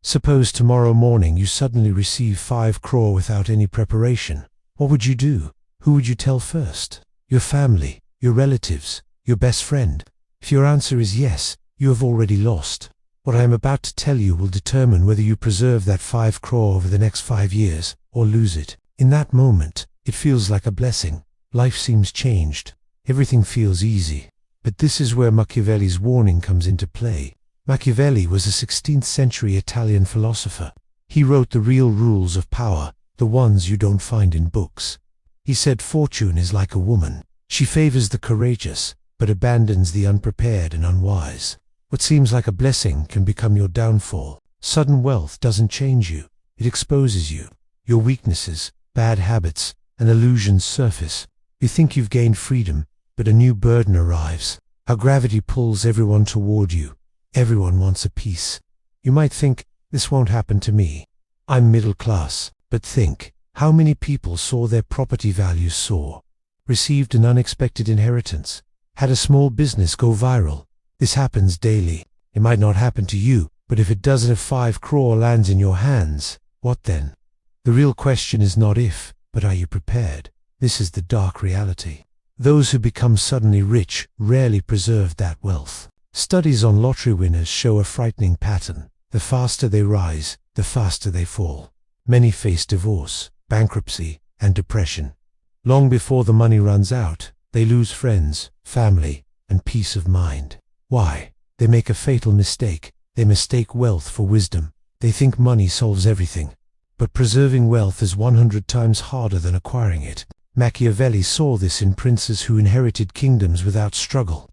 Suppose tomorrow morning you suddenly receive 5 crore without any preparation. What would you do? Who would you tell first? Your family, your relatives, your best friend? If your answer is yes, you have already lost. What I am about to tell you will determine whether you preserve that 5 crore over the next 5 years, or lose it. In that moment, it feels like a blessing. Life seems changed. Everything feels easy. But this is where Machiavelli's warning comes into play. Machiavelli was a 16th century Italian philosopher. He wrote the real rules of power, the ones you don't find in books. He said fortune is like a woman. She favors the courageous, but abandons the unprepared and unwise. What seems like a blessing can become your downfall. Sudden wealth doesn't change you. It exposes you. Your weaknesses, bad habits, and illusions surface. You think you've gained freedom, but a new burden arrives. How gravity pulls everyone toward you. Everyone wants a piece. You might think, this won't happen to me. I'm middle class. But think, how many people saw their property values soar? Received an unexpected inheritance? Had a small business go viral? This happens daily. It might not happen to you, but if it does and if 5 crore lands in your hands, what then? The real question is not if, but are you prepared? This is the dark reality. Those who become suddenly rich rarely preserve that wealth. Studies on lottery winners show a frightening pattern. The faster they rise, the faster they fall. Many face divorce, bankruptcy, and depression. Long before the money runs out, they lose friends, family, and peace of mind. Why? They make a fatal mistake. They mistake wealth for wisdom. They think money solves everything. But preserving wealth is 100 times harder than acquiring it. Machiavelli saw this in princes who inherited kingdoms without struggle.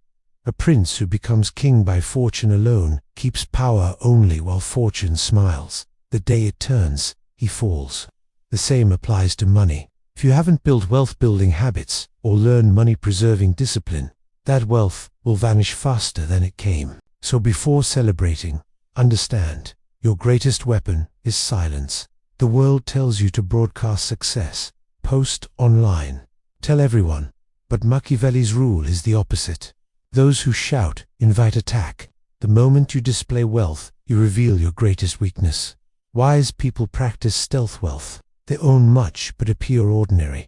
A prince who becomes king by fortune alone keeps power only while fortune smiles. The day it turns, he falls. The same applies to money. If you haven't built wealth-building habits or learned money-preserving discipline, that wealth will vanish faster than it came. So before celebrating, understand, your greatest weapon is silence. The world tells you to broadcast success, post online, tell everyone. But Machiavelli's rule is the opposite. Those who shout invite attack. The moment you display wealth, you reveal your greatest weakness. Wise people practice stealth wealth. They own much but appear ordinary.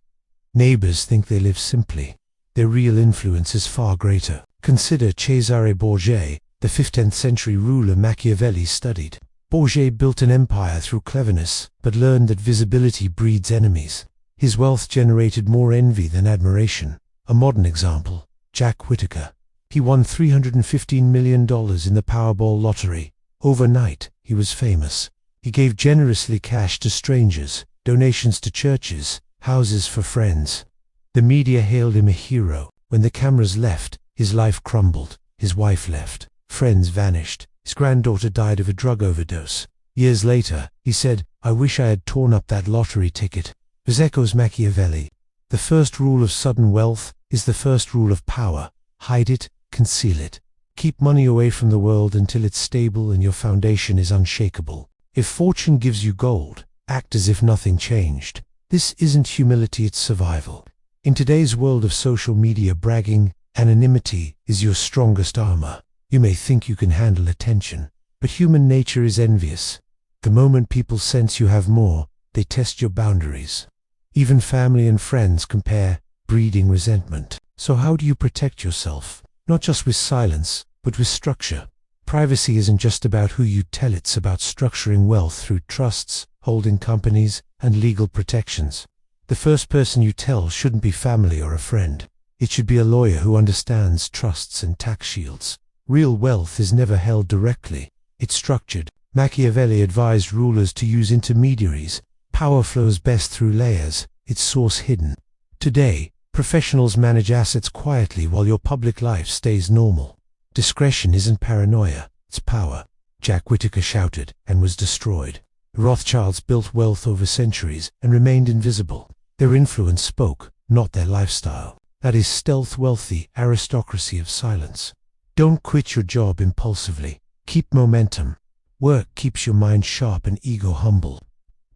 Neighbors think they live simply. Their real influence is far greater. Consider Cesare Borgia, the 15th century ruler Machiavelli studied. Borgia built an empire through cleverness, but learned that visibility breeds enemies. His wealth generated more envy than admiration. A modern example, Jack Whittaker. He won $315 million in the Powerball lottery. Overnight, he was famous. He gave generously cash to strangers, donations to churches, houses for friends. The media hailed him a hero. When the cameras left, his life crumbled. His wife left. Friends vanished. His granddaughter died of a drug overdose. Years later, he said, "I wish I had torn up that lottery ticket." This echoes Machiavelli. The first rule of sudden wealth is the first rule of power. Hide it, conceal it. Keep money away from the world until it's stable and your foundation is unshakable. If fortune gives you gold, act as if nothing changed. This isn't humility, it's survival. In today's world of social media, bragging, anonymity is your strongest armor. You may think you can handle attention, but human nature is envious. The moment people sense you have more, they test your boundaries. Even family and friends compare, breeding resentment. So how do you protect yourself? Not just with silence, but with structure. Privacy isn't just about who you tell, it's about structuring wealth through trusts, holding companies, and legal protections. The first person you tell shouldn't be family or a friend. It should be a lawyer who understands trusts and tax shields. Real wealth is never held directly. It's structured. Machiavelli advised rulers to use intermediaries. Power flows best through layers, its source hidden. Today, professionals manage assets quietly while your public life stays normal. Discretion isn't paranoia, it's power. Jack Whittaker shouted and was destroyed. Rothschilds built wealth over centuries and remained invisible. Their influence spoke, not their lifestyle. That is stealth wealthy aristocracy of silence. Don't quit your job impulsively. Keep momentum. Work keeps your mind sharp and ego humble.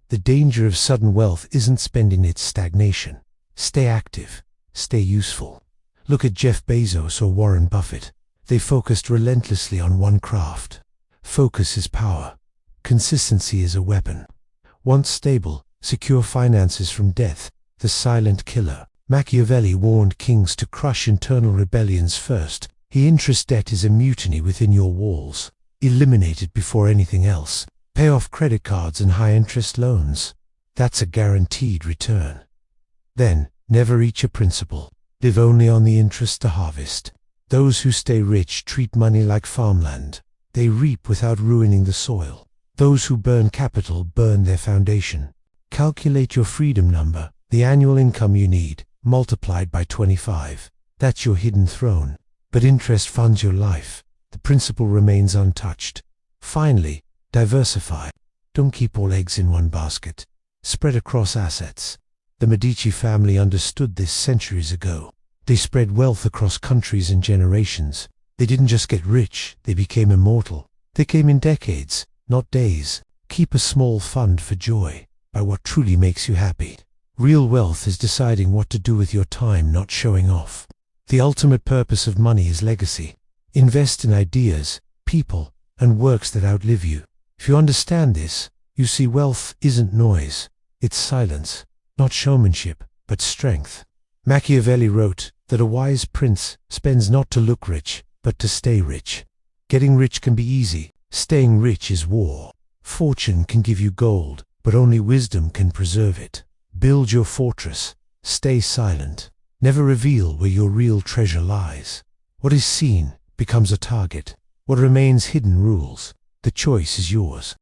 The danger of sudden wealth isn't spending its stagnation. Stay active. Stay useful. Look at Jeff Bezos or Warren Buffett. They focused relentlessly on one craft. Focus is power. Consistency is a weapon. Once stable, secure finances from death, the silent killer. Machiavelli warned kings to crush internal rebellions first. Interest debt is a mutiny within your walls. Eliminate it before anything else. Pay off credit cards and high-interest loans. That's a guaranteed return. Then, never reach a principal. Live only on the interest to harvest. Those who stay rich treat money like farmland. They reap without ruining the soil. Those who burn capital burn their foundation. Calculate your freedom number, the annual income you need, multiplied by 25. That's your hidden throne. But interest funds your life. The principal remains untouched. Finally, diversify. Don't keep all eggs in one basket. Spread across assets. The Medici family understood this centuries ago. They spread wealth across countries and generations. They didn't just get rich, they became immortal. They came in decades, not days. Keep a small fund for joy, by what truly makes you happy. Real wealth is deciding what to do with your time, not showing off. The ultimate purpose of money is legacy. Invest in ideas, people, and works that outlive you. If you understand this, you see wealth isn't noise. It's silence, not showmanship, but strength. Machiavelli wrote that a wise prince spends not to look rich, but to stay rich. Getting rich can be easy. Staying rich is war. Fortune can give you gold, but only wisdom can preserve it. Build your fortress. Stay silent. Never reveal where your real treasure lies. What is seen becomes a target. What remains hidden rules. The choice is yours.